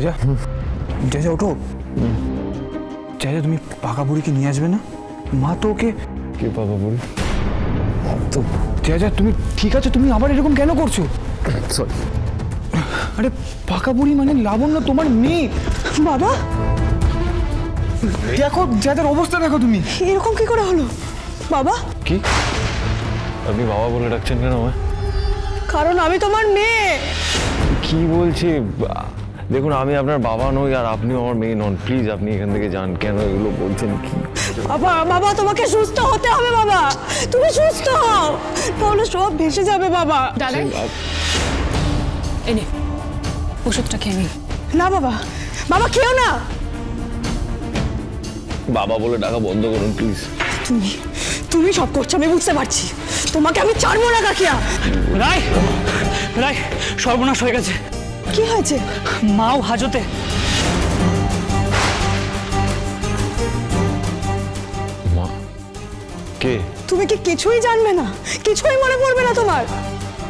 যা যা যা ওঠো। যা যা, তুমি পাকা বুড়িকে নিয়ে আসবে না? মা তো ওকে। কে পাকা বুড়ি? তো যা যা, তুমি ঠিক আছে? তুমি আবার এরকম কেন করছো? সরি। আরে পাকা বুড়ি মানে লাবণ্য, তোমার মেয়ে। বাবা দেখো যাদের অবস্থা দেখো তুমি। এরকম কি করে হলো বাবা? কি আপনি বাবা বলে ডাকছেন কেন আমায়? কারণ আমি তোমার মেয়ে। কি বলছে? দেখুন, আমি আপনার বাবা নই আর আপনিও আমার মেয়ে নন। প্লিজ আপনি এখান থেকে যান। কেন এগুলো বলছেন? কি বাবা বাবা তোমাকে সুস্থ হতে হবে বাবা, তুমি সুস্থ হও, তাহলে সব ভেসে যাবে বাবা। দাদাই এনে ওষুধটা খেয়ে নি। না বাবা, বাবা খেও না। বাবা বলে ডাকা বন্ধ করুন প্লিজ। তুমি তুমি সব করছো আমি বুঝতে পারছি, তোমাকে আমি ছাড়বো না কাকিয়া। রাই রাই, সর্বনাশ হয়ে গেছে। কি হয়েছে? মাও হাজতে। মা কে? তুমি কি কিছুই জানবে না? কিছুই মনে পড়বে না তোমার?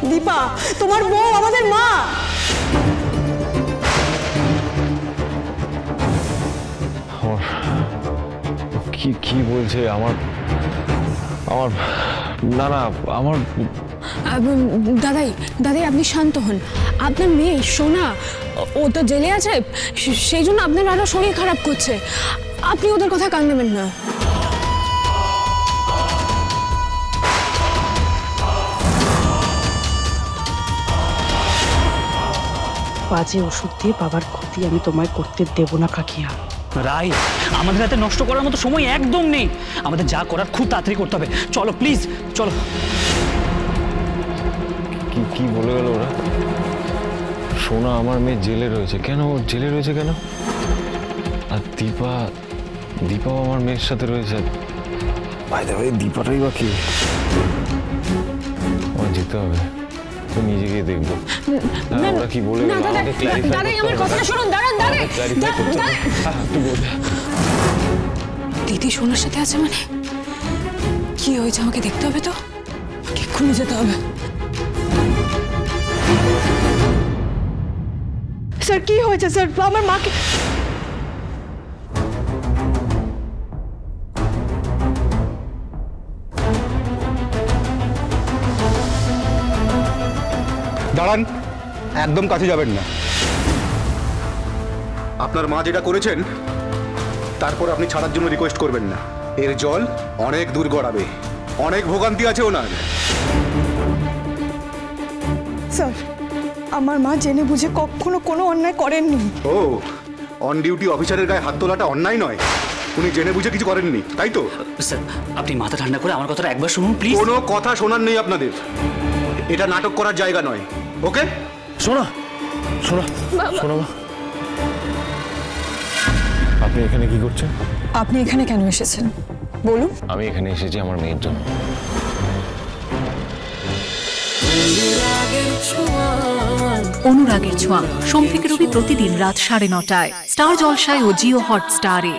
দীপা তোমার বউ আমাদের মা। কি কি বলছে? আমার আমার না না আমার দাদাই দাদাই আপনি শান্ত হন। আপনার মেয়ে সোনা ও তো জেলে আছে, সেই জন্য আপনার আরো শরীর খারাপ করছে। আপনি ওদের কথা কান দেবেন না। বাজে ওষুধ দিয়ে বাবার ক্ষতি আমি তোমায় করতে দেব না কাকিয়া। রাই, আমাদের হাতে নষ্ট করার মতো সময় একদম নেই। আমাদের যা করার খুব তাড়াতাড়ি করতে হবে। চলো প্লিজ চলো। কি কি বলে গেল ওরা? সোনা আমার মেয়ে জেলে রয়েছে। কেন জেলে রয়েছে কেন? আর দীপাও আমার মেয়ের সাথে রয়েছে। ভাই দাদা, দীপাটাই বা কি? আমার যেতে হবে, তো নিজে গিয়ে দেখবো ওরা কি বলে। দাদাই আমার কথাটা শুনুন। দাঁড়ান দাঁড়ান। দিদি সোনার সাথে আছে মানে কি হয়েছে? আমাকে দেখতে হবে তো, এক্ষুনি যেতে হবে। স্যার কি হয়েছে স্যার? আমার মাকে দাঁড়ান, একদম কাছে যাবেন না। আপনার মা যেটা করেছেন তারপর আপনি ছাড়ার জন্য রিকোয়েস্ট করবেন না। এর জল অনেক দূর গড়াবে, অনেক ভোগান্তি আছে ওনার। স্যার আমার মা জেনে বুঝে কখনো কোনো অন্যায় করেননি। ও, অন ডিউটি অফিসারের গায়ে হাত তোলাটা অন্যায় নয়? উনি জেনে বুঝে কিছু করেননি, তাই তো? স্যার আপনি মাথা ঠান্ডা করে আমার কথাটা একবার শুনুন প্লিজ। কোনো কথা শোনার নেই আপনাদের। এটা নাটক করার জায়গা নয়। ওকে? সোনা সোনা সোনা মা, আপনি এখানে কি করছেন? আপনি এখানে কেন এসেছেন বলুন? আমি এখানে এসেছি আমার মেয়ের জন্য। অনুরাগের ছোঁয়া সোম থেকে রবি প্রতিদিন রাত 9:30টায় স্টার জলসায় ও জিও হটস্টারে।